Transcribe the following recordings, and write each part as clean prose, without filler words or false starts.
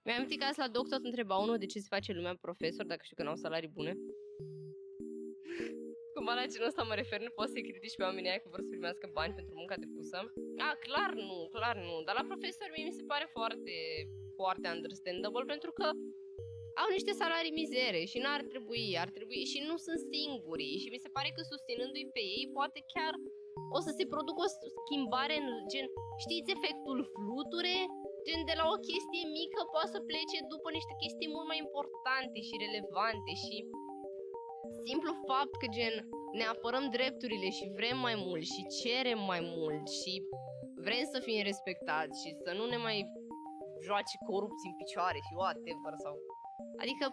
Mi-am amintit că azi la doc tot întreba unul de ce se face lumea profesor dacă știu că n-au salarii bune. Cumva la genul ăsta mă refer, nu poți să-i critici pe oamenii aia că vor să primească bani pentru munca depusă. Clar nu, dar la profesori mie mi se pare foarte, foarte understandable pentru că au niște salarii mizere și ar trebui și nu sunt singurii și mi se pare că susținându-i pe ei poate chiar o să se producă o schimbare în gen, știți efectul fluture? Gen de la o chestie mică poate să plece după niște chestii mult mai importante și relevante și simplu fapt că gen ne apărăm drepturile și vrem mai mult și cerem mai mult și vrem să fim respectați și să nu ne mai joace corupți în picioare și whatever sau... Adică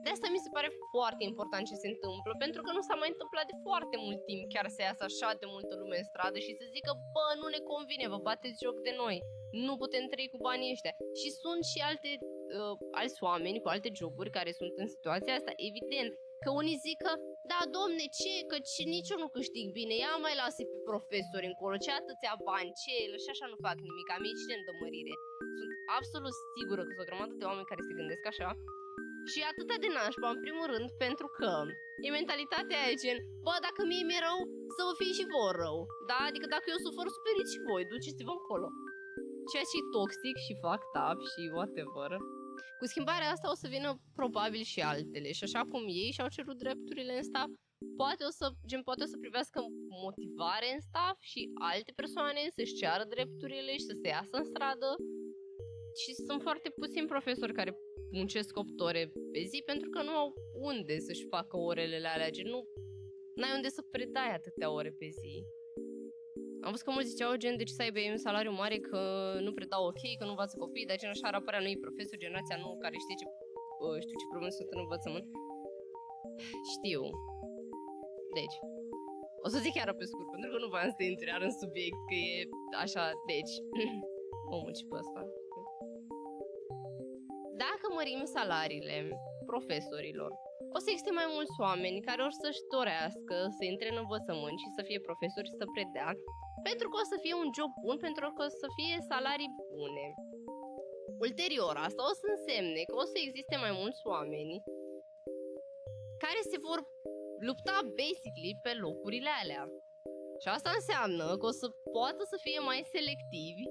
de asta mi se pare foarte important ce se întâmplă, pentru că nu s-a mai întâmplat de foarte mult timp chiar să iasă așa de multă lume în stradă și să zică, bă, nu ne convine, vă bateți joc de noi, nu putem trăi cu banii ăștia. Și sunt și alți oameni cu alte joburi care sunt în situația asta, evident, că unii zic că, da, domne, ce, că nici eu nu câștig bine, ia mai lasă pe profesori încolo, ce atâția bani, ce, și așa nu fac nimic, am ei cine de mărire. Sunt absolut sigură că sunt o grămadă de oameni care se gândesc așa. Și atâta de nașpa, în primul rând, pentru că e mentalitatea aia gen, bă, dacă mie mi-e rău, să vă fie și vouă rău. Da? Adică dacă eu sufăr, suferiți și voi, duceți-vă încolo. Ceea ce e toxic și fucked up și whatever. Cu schimbarea asta o să vină probabil și altele. Și așa cum ei și-au cerut drepturile în staff, poate o să privească motivare în staff și alte persoane să-și ceară drepturile și să se iasă în stradă. Și sunt foarte puțini profesori care muncesc 8 ore pe zi pentru că nu au unde să-și facă orele alea, gen n-ai unde să predai atâtea ore pe zi. Am văzut că mulți ziceau gen de ce să aibă ei un salariu mare, că nu predau ok, că nu învață copii, dar gen așa ar apărea noi profesori, generația nouă care știu ce probleme sunt în învățământ. Știu. Deci, o să zic chiar pe scurt, pentru că nu voiam să intru iar în subiect, că e așa, deci, omul și pe ăsta. Dacă mărim salariile profesorilor, o să existe mai mulți oameni care or să-și dorească să intre în învățământ și să fie profesori și să predea, pentru că o să fie un job bun, pentru că o să fie salarii bune. Ulterior, asta o să însemne că o să existe mai mulți oameni care se vor lupta basically pe locurile alea. Și asta înseamnă că o să poată să fie mai selectivi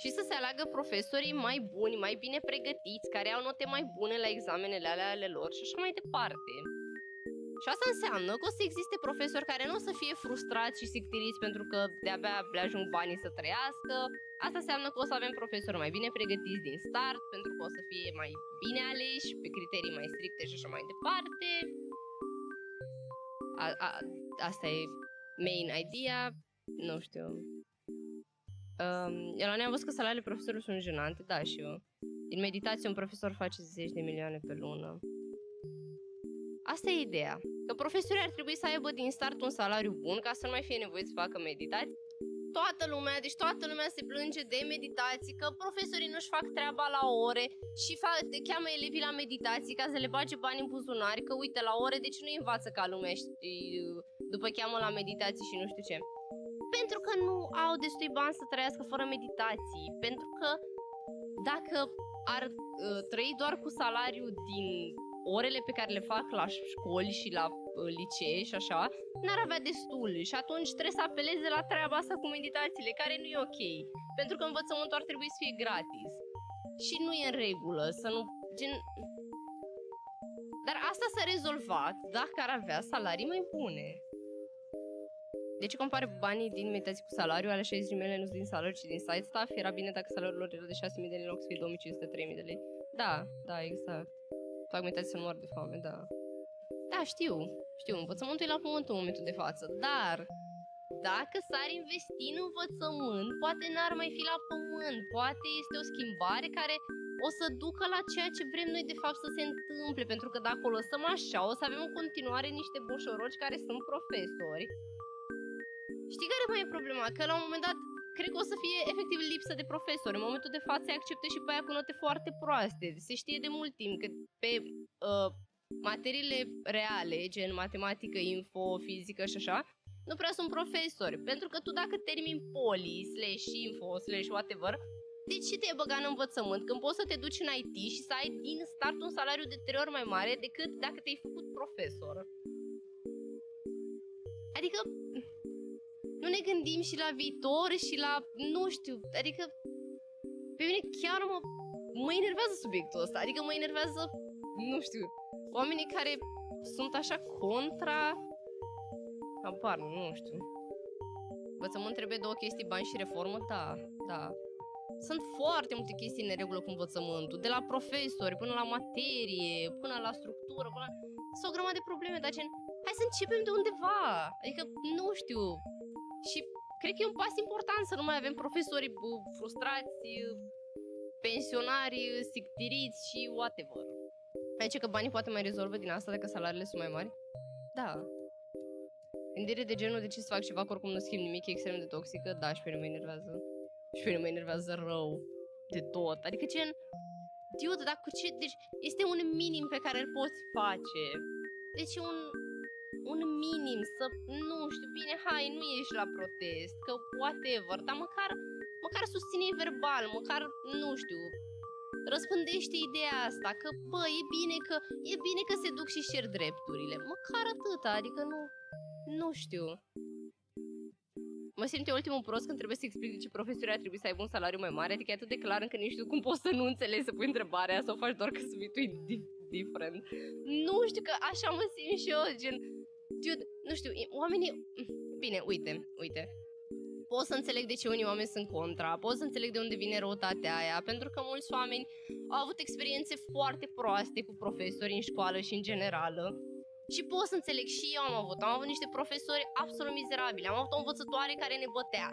și să se aleagă profesorii mai buni, mai bine pregătiți, care au note mai bune la examenele alea ale lor și așa mai departe. Și asta înseamnă că o să existe profesori care nu o să fie frustrați și sictiriți pentru că de-abia le ajung banii să trăiască. Asta înseamnă că o să avem profesori mai bine pregătiți din start, pentru că o să fie mai bine aleși, pe criterii mai stricte și așa mai departe. Asta e main idea, nu știu. El ne-a văzut că salariile profesorilor sunt jenante, da, și eu. Din meditație un profesor face 10 de milioane pe lună. Asta e ideea. Că profesorii ar trebui să aibă din start un salariu bun ca să nu mai fie nevoie să facă meditații. Toată lumea se plânge de meditații, că profesorii nu-și fac treaba la ore și cheamă elevii la meditații ca să le bage bani în buzunar, că uite la ore, deci nu învață ca lumea și după cheamă la meditații și nu știu ce. Pentru că nu au destui bani să trăiască fără meditații, pentru că dacă ar trăi doar cu salariul din orele pe care le fac la școli și la licee și așa, n-ar avea destul și atunci trebuie să apeleze la treaba asta cu meditațiile, care nu e ok, pentru că învățământul ar trebui să fie gratis și nu e în regulă, să nu, gen... Dar asta s-a rezolvat dacă ar avea salarii mai bune. De ce compare banii din meditații cu salariul? Ale 60 mele nu sunt din salariu, ci din side staff. Era bine dacă salariul lor era de 6.000 de lei în loc să fie 2.500-3.000 de lei. Da, exact. Fac meditații să nu mor de foame, da. Da, știu, învățământul e la pământ în momentul de față, dar dacă s-ar investi în învățământ, poate n-ar mai fi la pământ, poate este o schimbare care o să ducă la ceea ce vrem noi de fapt să se întâmple, pentru că dacă o lăsăm așa, o să avem în continuare niște boșoroci care sunt profesori. Știi care mai e problema? Că la un moment dat, cred că o să fie efectiv lipsă de profesori. În momentul de față se acceptă și pe aia cu note foarte proaste. Se știe de mult timp că pe materiile reale, gen matematică, info, fizică și așa, nu prea sunt profesori. Pentru că tu dacă termini poli, /info, /whatever, de ce te-ai băgat în învățământ când poți să te duci în IT și să ai din start un salariu de 3 ori mai mare decât dacă te-ai făcut profesor? Adică nu ne gândim și la viitor și la, nu știu, adică pe mine chiar mă enervează subiectul ăsta, adică mă enervează, nu știu, oamenii care sunt așa contra, apar, nu știu. Învățământ trebuie două chestii, bani și reformă, da. Sunt foarte multe chestii în neregulă cu învățământul, de la profesori până la materie, până la structură, sunt o grămadă de probleme, dar gen, hai să începem de undeva, adică, nu știu, și cred că e un pas important să nu mai avem profesori frustrați, pensionari, sictiriți și whatever. Aici că banii poate mai rezolvă din asta dacă salariile sunt mai mari? Da. Gândire de genul de ce să fac ceva că oricum nu schimb nimic, e extrem de toxică, da, și pe mine mă enervează. Și pe mine mă enervează rău de tot. Adică gen, dude, dacă ce, deci este un minim pe care îl poți face. Deci un minim să, nu știu, bine, hai, nu ieși la protest, că whatever, dar măcar susține verbal, măcar, nu știu, răspândește ideea asta, că, bă, e bine că se duc și cer drepturile. Măcar atâta, adică nu știu. Mă simt eu ultimul prost când trebuie să explic de ce profesorii ar trebui să aibă un salariu mai mare, adică e atât de clar încât nici nu știu cum poți să nu înțelegi să pui întrebarea sau o faci doar că subiectul e different. Nu știu, că așa mă simt și eu, gen, dude, nu știu, oamenii, bine, uite, pot să înțeleg de ce unii oameni sunt contra, pot să înțeleg de unde vine răutatea aia, pentru că mulți oameni au avut experiențe foarte proaste cu profesori în școală și în generală. Și pot să înțeleg, și eu am avut niște profesori absolut mizerabili, am avut o învățătoare care ne bătea,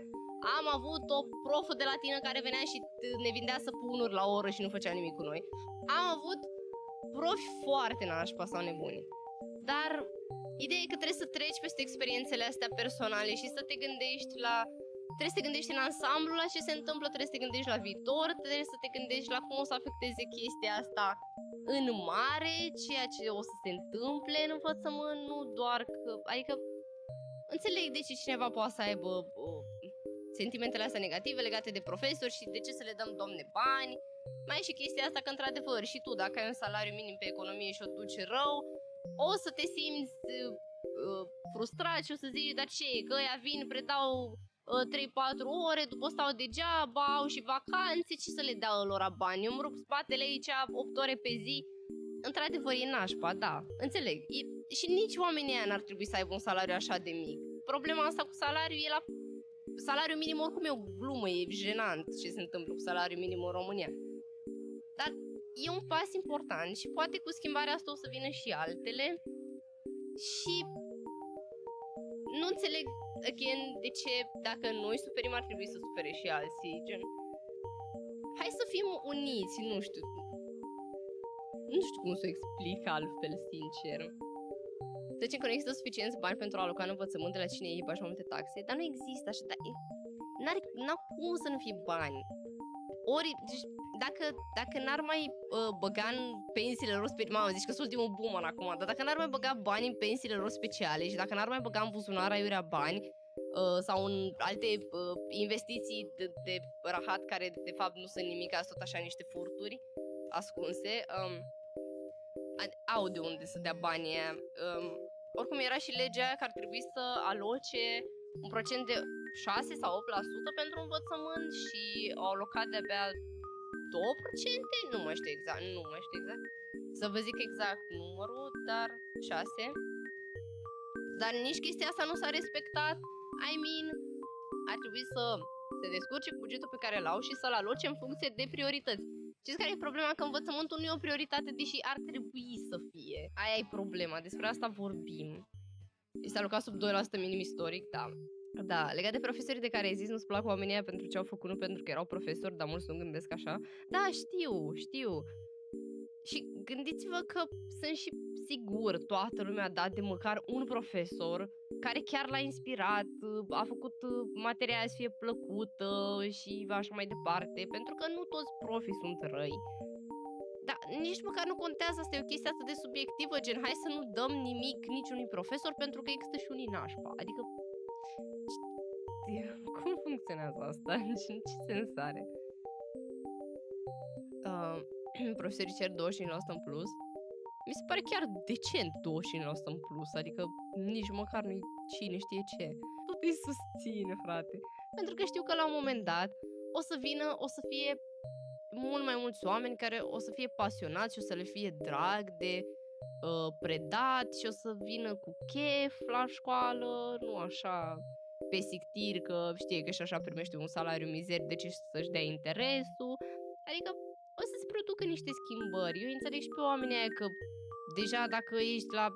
am avut o profă de latină care venea și ne vindea săpunuri la oră și nu făcea nimic cu noi, am avut profi foarte nașpa sau nebuni, dar ideea e că trebuie să treci peste experiențele astea personale și să te gândești trebuie să te gândești în ansamblu la ce se întâmplă, trebuie să te gândești la viitor, trebuie să te gândești la cum o să afecteze chestia asta în mare, ceea ce o să se întâmple în învățământ, nu doar că, adică înțeleg de ce cineva poate să aibă sentimentele astea negative legate de profesori și de ce să le dăm, Doamne, bani. Mai e și chestia asta că, într-adevăr, și tu, dacă ai un salariu minim pe economie și o duci rău, o să te simți frustrat și o să zici, dar ce, că ăia vin, predau 3-4 ore, după stau degeaba, au și vacanțe, ce să le dea lor bani? Eu îmi rup spatele aici 8 ore pe zi. Într-adevăr, e nașpa, da, înțeleg. Și nici oamenii ăia n-ar trebui să aibă un salariu așa de mic. Problema asta cu salariul e la... Salariul minim oricum e o glumă, e jenant ce se întâmplă cu salariul minim în România. Dar e un pas important și poate cu schimbarea asta o să vină și altele. Și nu înțeleg, again, de ce dacă noi suferim ar trebui să sufere și alții, gen. Hai să fim uniți, nu știu cum să o explic altfel, sincer. Să zicem că nu există suficienți bani pentru a aloca în învățământ de la cine iei bani și mai multe taxe, dar nu există așa, dar n-au cum să nu fie bani. Ori, deci, dacă n-ar mai băga în pensiile lor speciale, mamă, zici că sunt un boomer acum, dar dacă n-ar mai băga bani în pensiile lor speciale și dacă n-ar mai băga în buzunar aiurea bani sau în alte investiții de rahat care de fapt nu sunt nimic, sunt tot așa niște furturi ascunse, au de unde să dea banii aia. Oricum era și legea aia că ar trebui să aloce un procent de 6 sau 8% pentru învățământ și au alocat de-abia 2%? Nu mai știu exact. Să vă zic exact numărul, dar 6. Dar nici chestia asta nu s-a respectat. Ar trebui să se descurce cu bugetul pe care l-au și să-l aloce în funcție de priorități. Știți care e problema? Că învățământul nu e o prioritate, deși ar trebui să fie. Aia e problema, despre asta vorbim. Este alocat sub 2% minim istoric, da. Da, legat de profesorii de care ai zis, nu-ți plac oamenii aia pentru ce au făcut, nu pentru că erau profesori, dar mulți nu gândesc așa. Da, știu. Și gândiți-vă că sunt și sigur toată lumea a dat de măcar un profesor care chiar l-a inspirat, a făcut materia să fie plăcută și așa mai departe, pentru că nu toți profii sunt răi. Dar nici măcar nu contează, asta e o chestie atât de subiectivă, gen hai să nu dăm nimic niciunui profesor pentru că există și unii nașpa, adică cum funcționează asta? Ce sens are? uh, profesorii cer 25% în plus. Mi se pare chiar decent 25% în plus, adică nici măcar nu-i cine știe ce. Tot îi susține, frate. Pentru că știu că la un moment dat o să fie mult mai mulți oameni care o să fie pasionați și o să le fie drag de predat și o să vină cu chef la școală, nu așa pe sictir că știe că și așa primește un salariu mizer, de ce să-și dea interesul. Adică o să se producă niște schimbări. Eu înțeleg și pe oamenii aia că deja dacă ești la,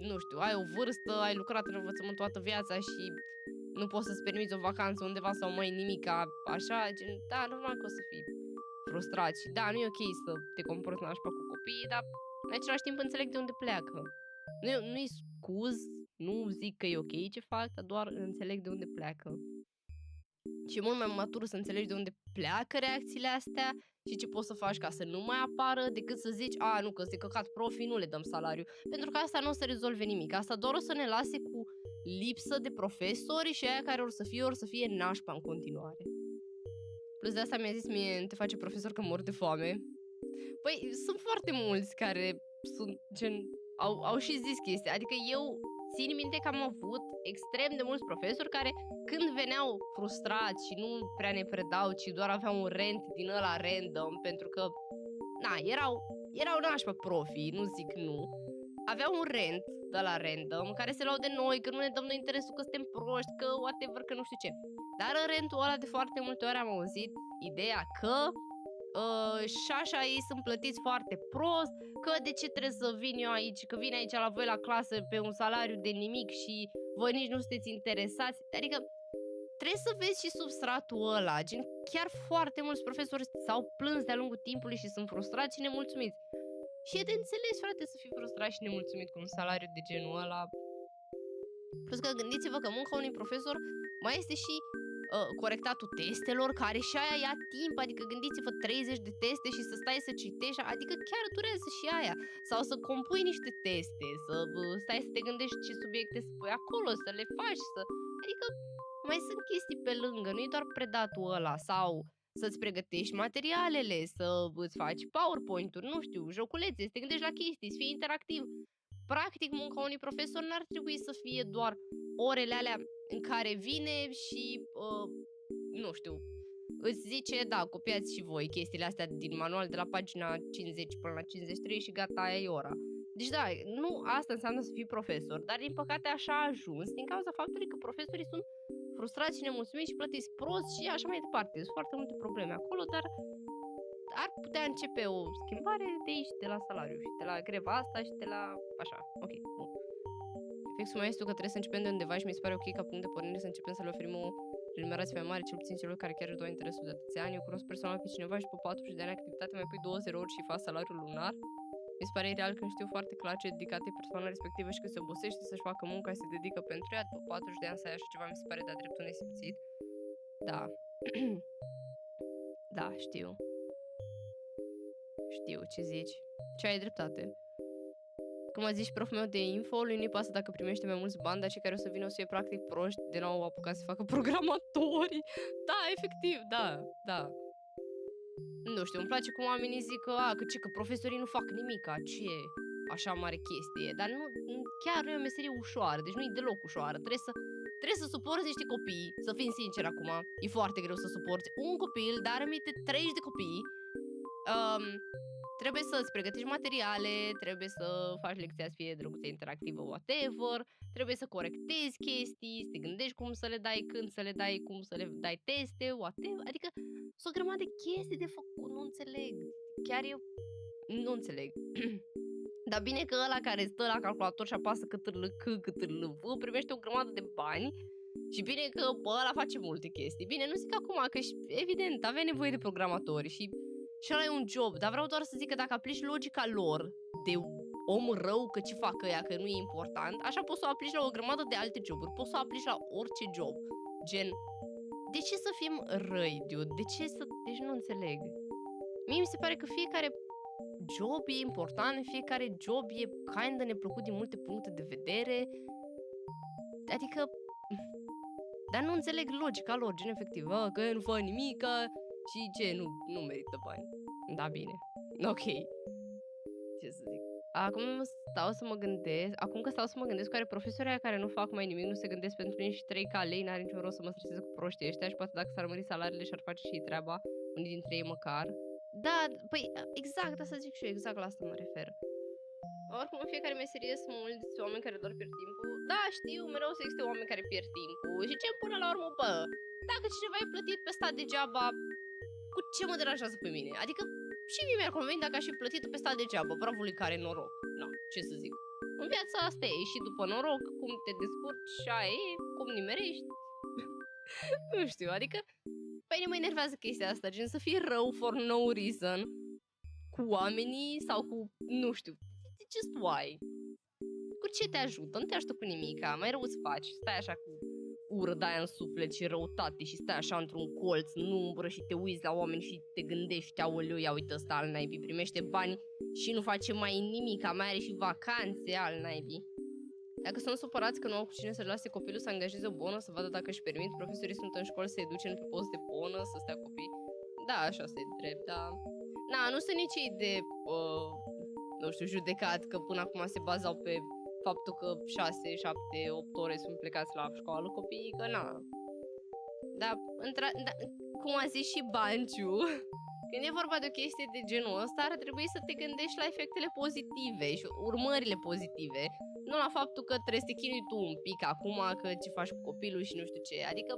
nu știu, ai o vârstă, ai lucrat în învățământ toată viața și nu poți să-ți permiți o vacanță undeva sau mai nimica așa, gen, da, normal că o să fii frustrat și da, nu e ok să te comporți nașpa cu copiii, dar în același timp înțeleg de unde pleacă. Nu-i scuz, nu zic că e ok ce fac, dar doar înțeleg de unde pleacă. Și e mult mai matur să înțelegi de unde pleacă reacțiile astea și ce poți să faci ca să nu mai apară, decât să zici, nu, că s-e căcat profii, nu le dăm salariu. Pentru că asta nu o să rezolve nimic. Asta doar o să ne lase cu lipsă de profesori și aia care or să fie nașpa în continuare. Plus de asta mi-a zis mie, te face profesor că mor de foame. Păi, sunt foarte mulți care sunt gen, au și zis chestia. Adică eu țin minte că am avut extrem de mulți profesori care când veneau frustrați și nu prea ne predau, ci doar aveau un rent din ăla random, pentru că, erau nașpa profii, nu zic nu. Aveau un rent de la random care se luau de noi, că nu ne dăm noi interesul, că suntem proști, că whatever, că nu știu ce. Dar în rentul ăla de foarte multe ori am auzit ideea că și așa ei sunt plătiți foarte prost, că de ce trebuie să vin eu aici, că vin aici la voi la clasă pe un salariu de nimic și voi nici nu sunteți interesați. Adică trebuie să vezi și substratul ăla, gen chiar foarte mulți profesori s-au plâns de-a lungul timpului și sunt frustrați și nemulțumiți. Și e de înțeles, frate, să fii frustrat și nemulțumit cu un salariu de genul ăla. Plus că gândiți-vă că munca unui profesor mai este și corectatul testelor, care și aia ia timp, adică gândiți-vă 30 de teste și să stai să citești, adică chiar durează și aia. Sau să compui niște teste, să stai să te gândești ce subiecte să pui acolo, să le faci, adică mai sunt chestii pe lângă, nu e doar predatul ăla, sau să-ți pregătești materialele, să îți faci PowerPoint-uri, nu știu, joculețe, să te gândești la chestii, să fii interactiv. Practic, munca unui profesor n-ar trebui să fie doar orele alea în care vine și, nu știu, îți zice, da, copiați și voi chestiile astea din manual de la pagina 50 până la 53 și gata, aia e ora. Deci da, nu asta înseamnă să fii profesor, dar din păcate așa a ajuns din cauza faptului că profesorii sunt frustrați și nemulțumiți și plătiți prost și așa mai departe. Sunt foarte multe probleme acolo, dar ar putea începe o schimbare de aici, de la salariu și de la greva asta și de la așa. Ok, bun. Fixul mai este că trebuie să începem de undeva și mi se pare ok ca punct de pornire să începem să le oferim o remunerație mai mare, cel puțin celor care chiar își dau interesul de atâția ani. Eu cunosc personal pe cineva și pe 40 de ani activitate mai pui 2 zerouri și faci salariul lunar. Mi se pare real când știu foarte clar ce dedicată e persoana respectivă și că se obosește să-și facă munca și se dedică pentru ea. După 40 de ani să ai așa ceva mi se pare de-a dreptul nesimțit. Da. Da, știu. Știu ce zici. Ce ai dreptate. Cum a zis proful meu de info, lui nu-i pasă dacă primește mai mulți bani, dar cei care o să vină o să fie practic proști, de nou au apucat să facă programatori. Da, efectiv, da. Nu știu, îmi place cum oamenii zic că profesorii nu fac nimic, ce e așa mare chestie. Dar chiar nu e o meserie ușoară, deci nu e deloc ușoară. Trebuie să suporți niște copii, să fim sinceri acum, e foarte greu să suporți un copil, dar aminte 30 de copii. Trebuie să-ți pregătești materiale, trebuie să faci lecția să fie drăguță, interactivă, whatever, trebuie să corectezi chestii, să te gândești cum să le dai, când să le dai, cum să le dai teste, whatever, adică sunt o grămadă de chestii de făcut, nu înțeleg, chiar eu nu înțeleg. Dar bine că ăla care stă la calculator și apasă câtârlă, primește o grămadă de bani și bine că ăla face multe chestii. Bine, nu zic acum că evident avea nevoie de programatori și ăla e un job, dar vreau doar să zic că dacă aplici logica lor de om rău, că ce fac ăia, că nu e important, așa poți să o aplici la o grămadă de alte joburi, poți să o aplici la orice job. Gen, de ce să fim răi, dude? Deci nu înțeleg. Mie mi se pare că fiecare job e important, fiecare job e kinda neplăcut din multe puncte de vedere. Adică, dar nu înțeleg logica lor, gen efectiv, că nu fac nimica și ce, nu merită bani. Da, bine. Ok. Ce să zic? Acum că stau să mă gândesc, oare profesorii aia care nu fac mai nimic, nu se gândesc pentru ei și 3 ca lei, n-are niciun rost să mă stresez cu proștii ăștia și poate dacă s-ar mări salariile și-ar face și ei treaba, unii dintre ei măcar. Da, păi exact, asta zic și eu, exact la asta mă refer. Oricum, în fiecare meserie sunt mulți oameni care doar pierd timpul. Da, știu, mereu să existe oameni care pierd timpul. Și ce până la urmă, bă, dacă cineva e plătit pe stat degeaba, cu ce mă deranjează pe mine? Adică și mie mi-ar conveni dacă aș fi plătit pe stat degeaba, bravo lui care noroc. No, ce să zic. În viața asta e și după noroc, cum te descurci, aia e, cum nimerești. Nu știu, adică pe mine mă enervează chestia asta, gen să fii rău for no reason cu oamenii sau cu, nu știu, just why? Cu ce te ajută? Nu te ajută cu nimica, mai rău îți faci, stai așa cu ură de-aia în suflet și răutate și stai așa într-un colț în umbră și te uiți la oameni și te gândești, aoleu, ia uite ăsta al naibii, primește bani și nu face mai nimica, mai are și vacanțe al naibii. Dacă sunt supărați că nu au cu cine să-și lase copilul să angajeze o bonă, să vadă dacă își permit, profesorii sunt în școală să educe pe post de bonă, să stea copii. Da, așa e drept, da. Na, nu sunt nici ei de, nu știu, judecat, că până acum se bazau pe faptul că 6, 7, 8 ore sunt plecați la școală copiii, că na. Dar, cum a zis și Banciu, când e vorba de o chestie de genul ăsta, ar trebui să te gândești la efectele pozitive și urmările pozitive, nu la faptul că trebuie să te chinui tu un pic acum, că ce faci cu copilul și nu știu ce. Adică,